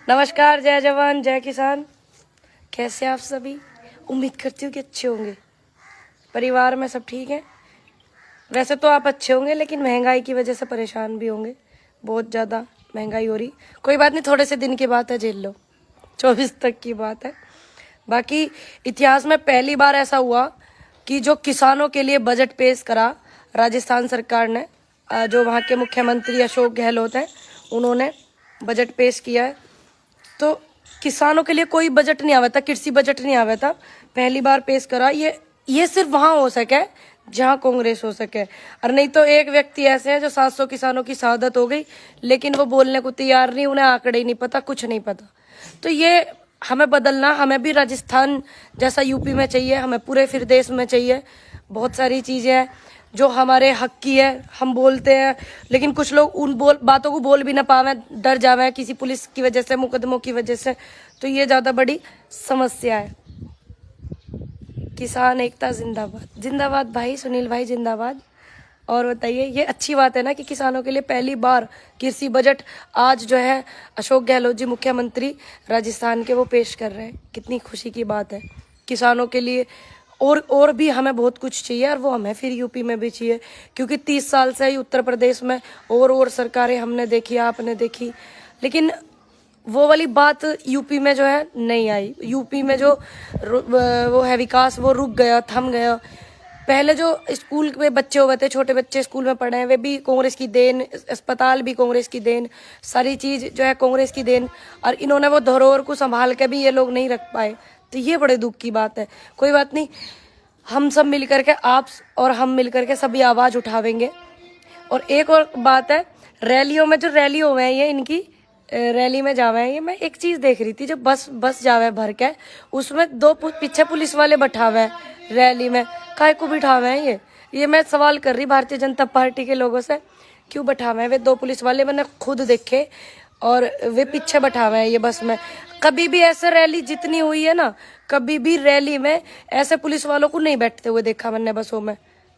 नमस्कार, जय जवान जय किसान। कैसे आप सभी? उम्मीद करती हूँ कि अच्छे होंगे। परिवार में सब ठीक है? वैसे तो आप अच्छे होंगे, लेकिन महंगाई की वजह से परेशान भी होंगे। बहुत ज़्यादा महंगाई हो रही। कोई बात नहीं, थोड़े से दिन की बात है, झेल लो। 24 तक की बात है। बाकी इतिहास में पहली बार ऐसा हुआ कि जो किसानों के लिए बजट पेश करा राजस्थान सरकार ने, जो वहाँ के मुख्यमंत्री अशोक गहलोत हैं, उन्होंने बजट पेश किया है। तो किसानों के लिए कोई बजट नहीं आया था, कृषि बजट नहीं आया था, पहली बार पेश करा। ये सिर्फ वहां हो सके जहां कांग्रेस हो सके, और नहीं तो एक व्यक्ति ऐसे हैं जो 700 किसानों की शहादत हो गई, लेकिन वो बोलने को तैयार नहीं, उन्हें आंकड़े ही नहीं पता, कुछ नहीं पता। तो ये हमें बदलना, हमें भी राजस्थान जैसा यूपी में चाहिए, हमें पूरे फिर देश में चाहिए। बहुत सारी चीजें हैं जो हमारे हक की है, हम बोलते हैं, लेकिन कुछ लोग उन बातों को बोल भी ना पावे, डर जावे किसी पुलिस की वजह से, मुकदमों की वजह से। तो ये ज्यादा बड़ी समस्या है। किसान एकता जिंदाबाद। जिंदाबाद भाई, सुनील भाई जिंदाबाद। और बताइए, ये अच्छी बात है ना कि किसानों के लिए पहली बार कृषि बजट आज जो है अशोक गहलोत जी मुख्यमंत्री राजस्थान के वो पेश कर रहे हैं। कितनी खुशी की बात है किसानों के लिए। और भी हमें बहुत कुछ चाहिए, और वो हमें फिर यूपी में भी चाहिए, क्योंकि 30 साल से ही उत्तर प्रदेश में और सरकारें हमने देखी, आपने देखी, लेकिन वो वाली बात यूपी में जो है नहीं आई। यूपी में जो वो है विकास, वो रुक गया, थम गया। पहले जो स्कूल में बच्चे हुए थे, छोटे बच्चे स्कूल में पढ़े हैं, वे भी कांग्रेस की देन, अस्पताल भी कांग्रेस की देन, सारी चीज जो है कांग्रेस की देन। और इन्होंने वो धरोहर को संभाल के भी ये लोग नहीं रख पाए, तो ये बड़े दुख की बात है। कोई बात नहीं, हम सब मिलकर के, आप और हम मिलकर के सभी आवाज उठावेंगे। और एक और बात है, रैलियों में जो रैली हुए हैं, ये इनकी रैली में जावे हैं, ये मैं एक चीज देख रही थी, जो बस जावे भर के, उसमें दो पीछे पुलिस वाले बैठावे हैं रैली में। काय को बिठावे हैं ये मैं सवाल कर रही भारतीय जनता पार्टी के लोगों से, क्यों बैठावे हैं वे दो पुलिस वाले? मैंने खुद देखे, और वे पीछे बैठावे हैं ये बस में। कभी भी ऐसे रैली जितनी हुई है ना, कभी भी रैली में ऐसे पुलिस वालों को नहीं बैठते हुए देखा मैंने बसों में।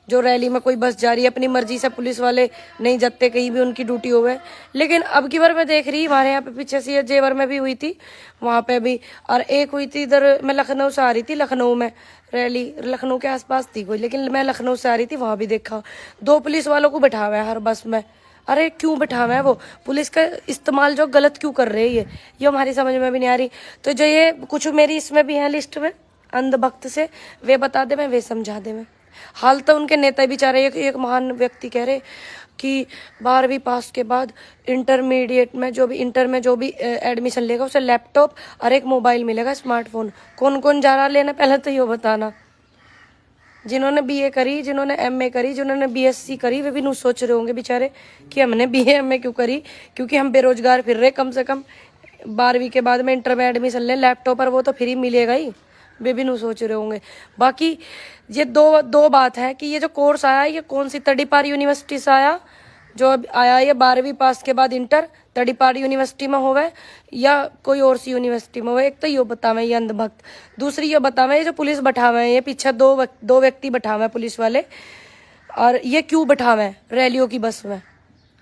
जो रैली में कोई बस जा रही है, अपनी मर्जी से पुलिस वाले नहीं जाते कहीं भी, उनकी ड्यूटी हो गए। लेकिन अब की बार मैं देख रही, हमारे यहाँ पे पीछे से जेवर में भी हुई थी, वहां पे भी, और एक हुई थी इधर, मैं लखनऊ से आ रही थी, लखनऊ में रैली, लखनऊ के आसपास थी कोई, लेकिन मैं लखनऊ से आ रही थी, वहां भी देखा दो पुलिस वालों को बैठा हुआ है हर बस में। अरे क्यों बैठा हुआ है? वो पुलिस का इस्तेमाल जो गलत क्यों कर रहे हैं, ये हमारी समझ में भी नहीं आ रही। तो जो ये कुछ मेरी इसमें भी है लिस्ट में अंधभक्त से, वे बता दे, मैं वे समझा दे। मैं हाल तो उनके नेता बेचारे, एक महान व्यक्ति कह रहे कि 12वीं पास के बाद इंटरमीडिएट में जो भी, इंटर में जो भी एडमिशन लेगा, उसे लैपटॉप और एक मोबाइल मिलेगा, स्मार्टफोन। कौन कौन जा रहा लेना, पहले तो ये बताना। जिन्होंने बीए करी, जिन्होंने एमए करी, जिन्होंने बीएससी करी, वे भी नहीं सोच रहे होंगे बेचारे कि हमने बीए एमए क्यों करी, क्योंकि हम बेरोजगार फिर रहे। कम से कम 12वीं के बाद में इंटर में एडमिशन ले, लैपटॉप पर वो तो फ्री मिलेगा ही, वे भी नहीं सोच रहे होंगे। बाकी ये दो बात है कि ये जो कोर्स आया, ये कौन सी तड़ीपार यूनिवर्सिटी से आया, जो अब आया ये 12वीं पास के बाद इंटर तड़ीपार यूनिवर्सिटी में होवे या कोई और सी यूनिवर्सिटी में होवे। एक तो ये बतावे ये अंधभक्त, दूसरी ये बतावे ये जो पुलिस बैठावे हैं, ये पीछे दो व्यक्ति बैठावे पुलिस वाले, और ये क्यों बैठावे रैलियों की बस में?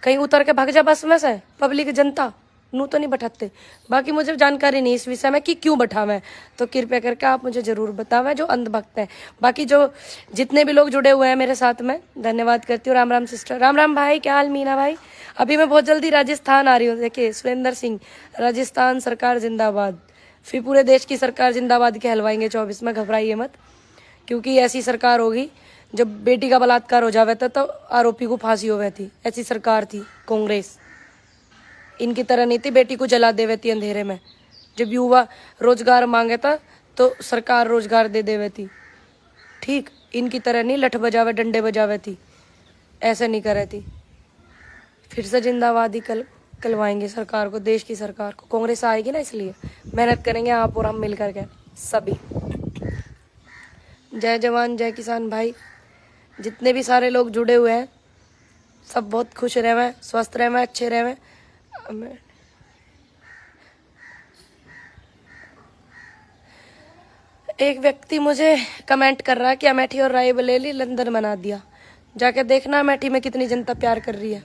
कहीं उतर के भाग जा बस में से पब्लिक जनता, नू तो नहीं बैठाते। बाकी मुझे जानकारी नहीं इस विषय में कि क्यों बैठावे हैं, तो कृपया करके आप मुझे जरूर बतावें जो अंधभक्त है। बाकी जो जितने भी लोग जुड़े हुए हैं मेरे साथ में, धन्यवाद करती हूँ। राम राम सिस्टर, राम राम भाई, क्या हाल मीना भाई? अभी मैं बहुत जल्दी राजस्थान आ रही हूँ। देखिए सुरेंद्र सिंह, राजस्थान सरकार जिंदाबाद, फिर पूरे देश की सरकार जिंदाबाद कहलवाएंगे 24 में, घबराइए मत, क्योंकि ऐसी सरकार होगी। जब बेटी का बलात्कार हो जावे था तो आरोपी को फांसी हो गई थी, ऐसी सरकार थी कांग्रेस। इनकी तरह नहीं थी बेटी को जला देवे थी अंधेरे में। जब युवा रोजगार मांगे था तो सरकार रोजगार दे देवे थी, ठीक। इनकी तरह नहीं लठ बजावे डंडे बजावे थी, ऐसे नहीं करे थी। फिर से जिंदाबाद ही कलवाएंगे सरकार को, देश की सरकार को। कांग्रेस आएगी ना, इसलिए मेहनत करेंगे आप और हम मिलकर के सभी। जय जवान जय किसान भाई, जितने भी सारे लोग जुड़े हुए हैं सब बहुत खुश रहे, स्वस्थ रहे, अच्छे रहे। एक व्यक्ति मुझे कमेंट कर रहा है कि अमेठी और रायबरेली लंदन बना दिया। जाके देखना अमेठी में कितनी जनता प्यार कर रही है,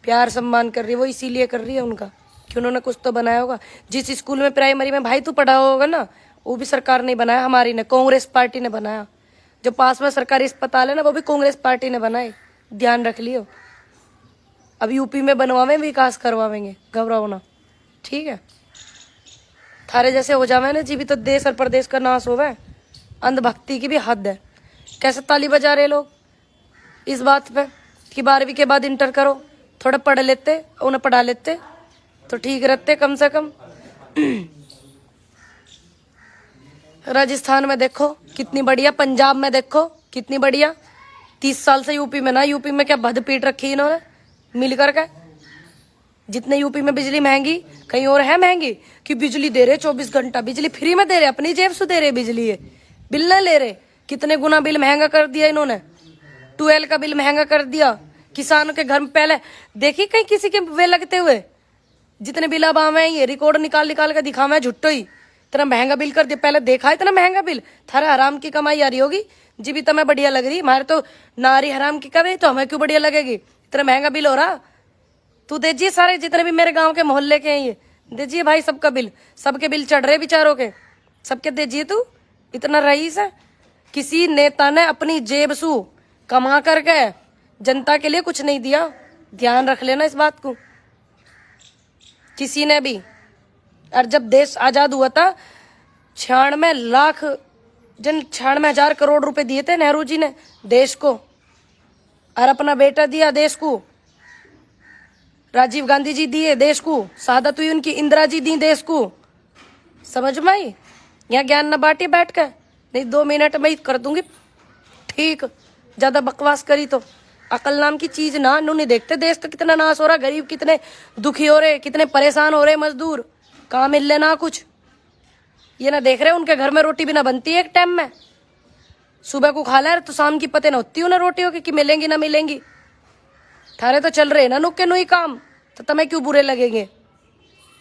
प्यार सम्मान कर रही है, वो इसीलिए कर रही है उनका। कि उन्होंने कुछ तो बनाया होगा। जिस स्कूल में प्राइमरी में भाई तू पढ़ा होगा ना, वो भी सरकार ने बनाया, हमारी ने, कांग्रेस पार्टी ने बनाया। जो पास में सरकारी अस्पताल है ना, वो भी कांग्रेस पार्टी ने बनाए, ध्यान रख लियो। अब यूपी में बनवावे, विकास करवावेंगे, घबराओ ना, ठीक है। थारे जैसे हो जावे ना जी भी तो देश और प्रदेश का नाश होवे। अंधभक्ति की भी हद है। कैसे ताली बजा रहे लोग इस बात पे कि 12वीं के बाद इंटर करो, थोड़ा पढ़ लेते, उन्हें पढ़ा लेते तो ठीक रहते कम से कम। राजस्थान में देखो कितनी बढ़िया, पंजाब में देखो कितनी बढ़िया। 30 साल से यूपी में ना, यूपी में क्या भद पीट रखी इन्होंने मिल करके। जितने यूपी में बिजली महंगी, कहीं और है महंगी कि बिजली दे रहे 24 घंटा, बिजली फ्री में दे रहे, अपनी जेब से दे रहे बिजली, ये बिल नहीं ले रहे। कितने गुना बिल महंगा कर दिया इन्होंने, 12 का बिल महंगा कर दिया। किसानों के घर में पहले देखी कहीं किसी के वे लगते हुए, जितने बिल अब आवे ये रिकॉर्ड निकाल निकाल के दिखावे झुट्टो ही, इतना महंगा बिल कर दिया। पहले देखा इतना महंगा बिल, थारे हराम की कमाई आ रही होगी जी भी तुम्हें बढ़िया लग रही, हमारे तो नारी हराम की कमाई, तो हमें क्यों बढ़िया लगेगी। इतना महंगा बिल हो रहा, तू दीजिए सारे जितने भी मेरे गांव के मोहल्ले के हैं ये दीजिए भाई, सबका बिल, सबके बिल चढ़ रहे बेचारों के, सबके दीजिए। तू इतना रईस है, किसी नेता ने अपनी जेब सू कमा करके जनता के लिए कुछ नहीं दिया, ध्यान रख लेना इस बात को, किसी ने भी। और जब देश आजाद हुआ था 96 लाख 96,000 करोड़ रुपए दिए थे नेहरू जी ने देश को, और अपना बेटा दिया देश को, राजीव गांधी जी दिए देश को, शहादत हुई उनकी, इंदिरा जी दी देश को। समझ में आई? यहाँ ज्ञान न बांटिए बैठ कर, नहीं 2 मिनट में ही कर दूंगी ठीक। ज्यादा बकवास करी तो अकल नाम की चीज ना, नू नहीं देखते देश तो कितना नाश हो रहा, गरीब कितने दुखी हो रहे, कितने परेशान हो रहे, मजदूर कहाँ मिल ले ना कुछ, ये ना देख रहे उनके घर में रोटी भी ना बनती है एक टाइम में, सुबह को खा ले तो शाम की पते ना होती उन्हें रोटियों की कि मिलेंगी ना मिलेंगी। थारे तो चल रहे ना नुक्के नुई काम, तो तुम्हें क्यों बुरे लगेंगे,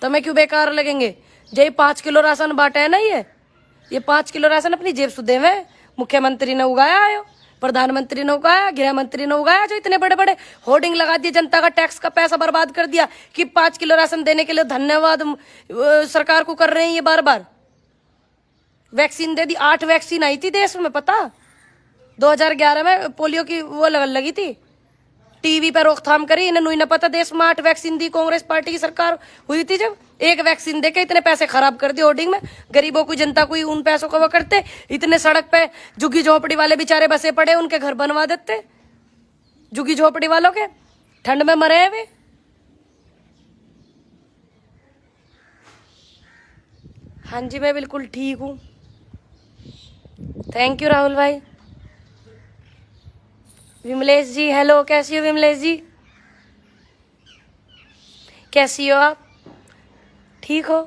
तुम्हें क्यों बेकार लगेंगे। जे 5 किलो राशन बांटे है ना, ये 5 किलो राशन अपनी जेब से देवे, मुख्यमंत्री ने उगाया आयो, प्रधानमंत्री ने उगाया, गृह मंत्री ने उगाया, जो इतने बड़े बड़े होर्डिंग लगा दिए, जनता का टैक्स का पैसा बर्बाद कर दिया कि 5 किलो राशन देने के लिए धन्यवाद सरकार को कर रहे हैं ये बार बार। वैक्सीन दे दी, 8 वैक्सीन आई थी देश में, पता 2011 में पोलियो की वो लगी थी, टीवी पे रोकथाम करी, इन्हें नहीं ना पता देश में 8 वैक्सीन दी कांग्रेस पार्टी की सरकार हुई थी जब। एक वैक्सीन देके इतने पैसे खराब कर दिए होर्डिंग में, गरीबों की जनता को उन पैसों का वो करते, इतने सड़क पे झुग्गी झोपड़ी वाले बेचारे बसे पड़े, उनके घर बनवा देते, झुग्गी झोपड़ी वालों के ठंड में मरे हुए। हाँ जी मैं बिल्कुल ठीक हूँ, थैंक यू राहुल भाई। विमलेश जी हेलो, कैसी हो विमलेश जी, कैसी हो आप, ठीक हो।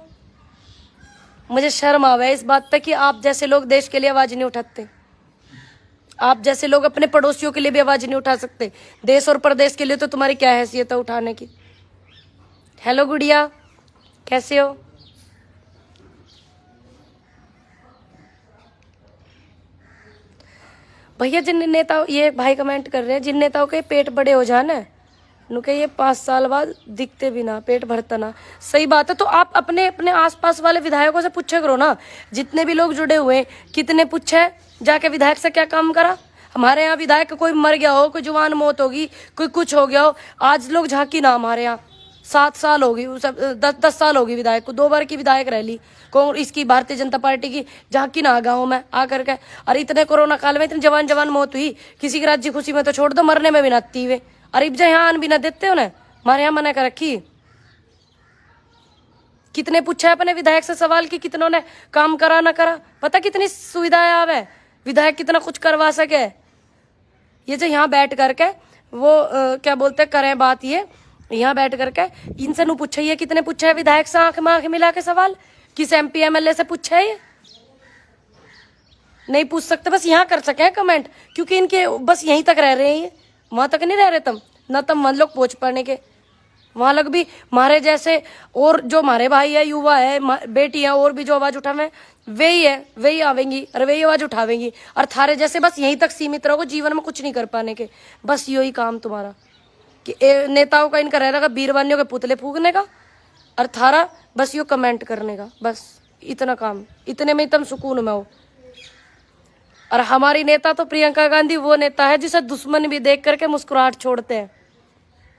मुझे शर्म आवे इस बात पे कि आप जैसे लोग देश के लिए आवाज नहीं उठाते, आप जैसे लोग अपने पड़ोसियों के लिए भी आवाज नहीं उठा सकते, देश और प्रदेश के लिए तो तुम्हारी क्या हैसियत है उठाने की। हेलो गुड़िया, कैसे हो। भैया जिन नेताओं, ये भाई कमेंट कर रहे हैं, जिन नेताओं के पेट बड़े हो जाए ना, उनके ये 5 साल बाद दिखते भी ना, पेट भरता ना। सही बात है, तो आप अपने अपने आसपास वाले विधायकों से पूछे करो ना, जितने भी लोग जुड़े हुए कितने पूछे जाके विधायक से क्या काम करा। हमारे यहाँ विधायक कोई मर गया हो, कोई जवान मौत होगी, कोई कुछ हो गया हो, आज लोग झांकी ना, हमारे यहाँ 7 साल होगी, 10 साल होगी विधायक को, 2 बार की विधायक रह ली इसकी भारतीय जनता पार्टी की, झांकी ना गाँव में आकर के। और इतने कोरोना काल में इतनी जवान जवान मौत हुई, किसी की राज्य खुशी में तो छोड़ दो, मरने में भी नाती हुए, और इब यहाँ आन भी ना देते उन्हें, हमारे यहाँ मना कर रखी। कितने पूछा है अपने विधायक से सवाल कि कितनों ने काम करा ना करा, पता कितनी सुविधाएं आवे, विधायक कितना कुछ करवा सके। ये जो यहाँ बैठ करके वो क्या बोलते करें बात, ये यहाँ बैठ करके इनसे नू पूछा, ये कितने पूछा है विधायक से आंख में आंख मिला के सवाल, किस MP MLA से पूछा है, ये नहीं पूछ सकते, बस यहाँ कर सके कमेंट, क्योंकि इनके बस यहीं तक रह रहे हैं, ये वहां तक नहीं रह रहे तुम ना, तुम वहां लोग पहुंच पाने के, वहां लोग भी हमारे जैसे, और जो हमारे भाई है, युवा है, बेटी है, और भी जो आवाज उठावे वही है, वही आवेंगी और वही आवाज उठावेंगी, और थारे जैसे बस यहीं तक सीमित रहोगे, जीवन में कुछ नहीं कर पाने के, बस यही काम तुम्हारा कि नेताओं का इनका रह रहा बीरबानियों के पुतले फूकने का, और थारा बस यो कमेंट करने का, बस इतना काम, इतने में तुम सुकून में हो। और हमारी नेता तो प्रियंका गांधी वो नेता है जिसे दुश्मन भी देख करके मुस्कुराहट छोड़ते हैं।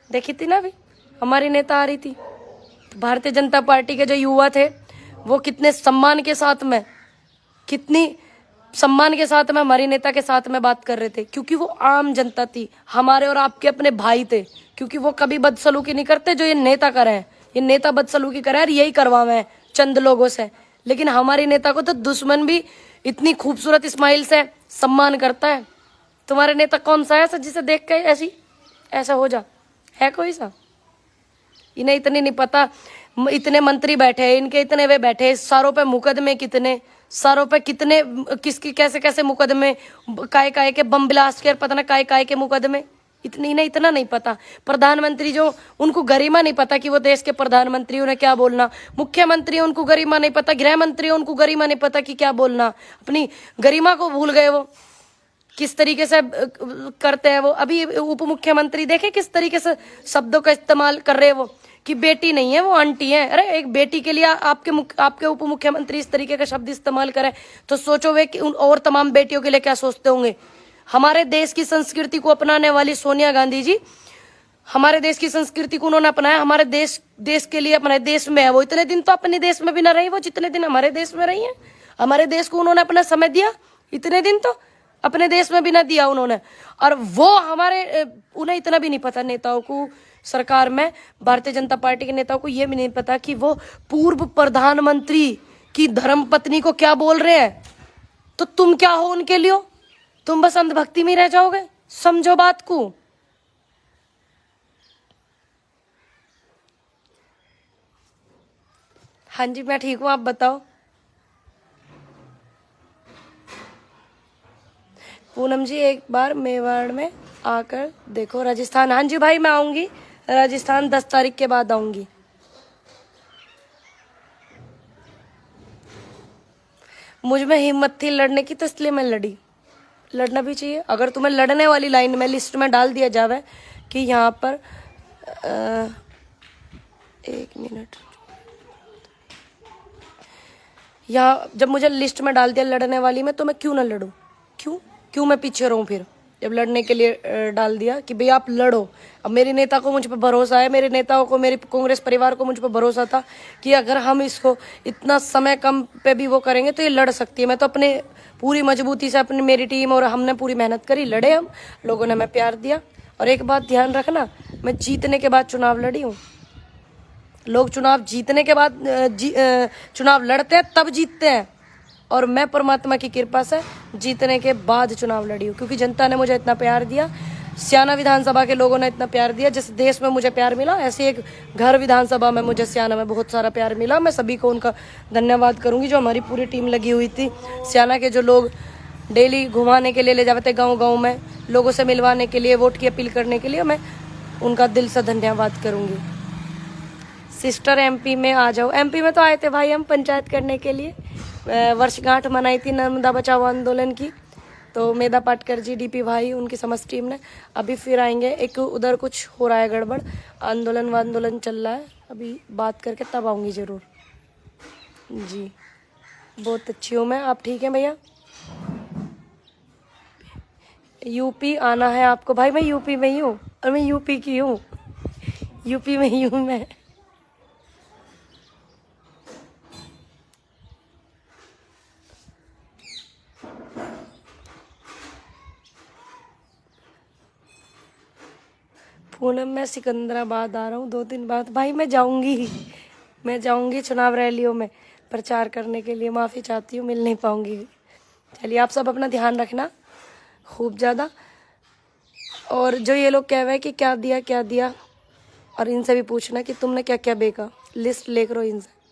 देखी थी ना अभी हमारी नेता आ रही थी, तो भारतीय जनता पार्टी के जो युवा थे वो कितने सम्मान के साथ में, कितनी सम्मान के साथ में हमारी नेता के साथ में बात कर रहे थे, क्योंकि वो आम जनता थी, हमारे और आपके अपने भाई थे। क्योंकि वो कभी बदसलूकी नहीं करते जो ये नेता कर रहे हैं, ये नेता बदसलूकी कर रहे हैं और यही करवावे हैं चंद लोगों से। लेकिन हमारी नेता को तो दुश्मन भी इतनी खूबसूरत स्माइल से सम्मान करता है। तुम्हारे नेता कौन सा है ऐसा जिसे देख के ऐसा हो जा, है कोई सा? इन्हें इतनी नहीं पता, इतने मंत्री बैठे हैं इनके, इतने वे बैठे, सारों पे मुकदमे कितने, सारों पे कितने, किसकी कैसे कैसे मुकदमे, काय के बम ब्लास्ट के, पता ना काय के मुकदमे, इतनी इतना नहीं पता। प्रधानमंत्री जो, उनको गरिमा नहीं पता कि वो देश के प्रधानमंत्री, उन्हें क्या बोलना। मुख्यमंत्री उनको गरिमा नहीं पता, गृह मंत्री उनको गरिमा नहीं पता कि क्या बोलना, अपनी गरिमा को भूल गए वो, किस तरीके से करते हैं वो। अभी उप मुख्यमंत्री देखे किस तरीके से शब्दों का इस्तेमाल कर रहे हैं वो, कि बेटी नहीं है वो आंटी है। अरे एक बेटी के लिए आपके उप मुख्यमंत्री इस तरीके का शब्द इस्तेमाल करें तो सोचो वे कि उन और तमाम बेटियों के लिए क्या सोचते होंगे। हमारे देश की संस्कृति को अपनाने वाली सोनिया गांधी जी, हमारे देश की संस्कृति को उन्होंने अपनाया, हमारे देश के लिए, अपने देश में है वो। इतने दिन तो अपने देश में भी ना रही वो जितने दिन हमारे देश में रही है। हमारे देश को उन्होंने अपना समय दिया, इतने दिन तो अपने देश में भी ना दिया उन्होंने। और वो उन्हें इतना भी नहीं पता, नेताओं को, सरकार में भारतीय जनता पार्टी के नेताओं को ये भी नहीं पता कि वो पूर्व प्रधानमंत्री की धर्मपत्नी को क्या बोल रहे हैं। तो तुम क्या हो उनके लिए? तुम बस अंधभक्ति में रह जाओगे, समझो बात को। हाँ जी मैं ठीक हूँ, आप बताओ। पूनम जी एक बार मेवाड़ में आकर देखो, राजस्थान। हाँ जी भाई मैं आऊंगी राजस्थान, 10 तारीख के बाद आऊंगी। मुझ में हिम्मत थी लड़ने की तो इसलिए मैं लड़ी। लड़ना भी चाहिए। अगर तुम्हें लड़ने वाली लाइन में लिस्ट में डाल दिया जावे कि यहाँ पर 1 मिनट, यहाँ जब मुझे लिस्ट में डाल दिया लड़ने वाली में, तो मैं क्यों ना लड़ूं? क्यों मैं पीछे रहूं? फिर जब लड़ने के लिए डाल दिया कि भाई आप लड़ो। अब मेरी नेता को मुझ पर भरोसा है, मेरे नेताओं को, मेरे कांग्रेस परिवार को मुझ पर भरोसा था कि अगर हम इसको इतना समय कम पे भी वो करेंगे तो ये लड़ सकती है। मैं तो अपने पूरी मजबूती से, अपनी मेरी टीम और हमने पूरी मेहनत करी, लड़े हम, लोगों ने हमें प्यार दिया। और एक बात ध्यान रखना, मैं जीतने के बाद चुनाव लड़ी हूँ। लोग चुनाव जीतने के बाद चुनाव लड़ते हैं तब जीतते हैं, और मैं परमात्मा की कृपा से जीतने के बाद चुनाव लड़ी हूँ, क्योंकि जनता ने मुझे इतना प्यार दिया, स्याना विधानसभा के लोगों ने इतना प्यार दिया। जिस देश में मुझे प्यार मिला, ऐसे एक घर विधानसभा में मुझे स्याना में बहुत सारा प्यार मिला। मैं सभी को उनका धन्यवाद करूंगी, जो हमारी पूरी टीम लगी हुई थी। स्याना के जो लोग डेली घुमाने के लिए ले जाते थे गाँव में, लोगों से मिलवाने के लिए, वोट की अपील करने के लिए, मैं उनका दिल से धन्यवाद करूंगी। सिस्टर एमपी में आ जाओ। एमपी में तो आए थे भाई हम पंचायत करने के लिए, वर्षगांठ मनाई थी नर्मदा बचाओ आंदोलन की, तो मेधा पाटकर जी, डीपी भाई, उनकी समस्त टीम ने। अभी फिर आएंगे, एक उधर कुछ हो रहा है गड़बड़, आंदोलन चल रहा है, अभी बात करके तब आऊँगी ज़रूर जी। बहुत अच्छी हूँ मैं, आप ठीक हैं भैया? यूपी आना है आपको भाई? मैं यूपी में ही हूँ, और मैं यूपी की हूँ, यूपी में ही हूँ मैं। पूनम मैं सिकंदराबाद आ रहा हूँ 2 दिन बाद। भाई मैं जाऊँगी चुनाव रैलियों में प्रचार करने के लिए। माफ़ी चाहती हूँ, मिल नहीं पाऊँगी। चलिए आप सब अपना ध्यान रखना खूब ज़्यादा। और जो ये लोग कह रहे हैं कि क्या दिया, और इनसे भी पूछना कि तुमने क्या क्या बेचा, लिस्ट लेकर इनसे।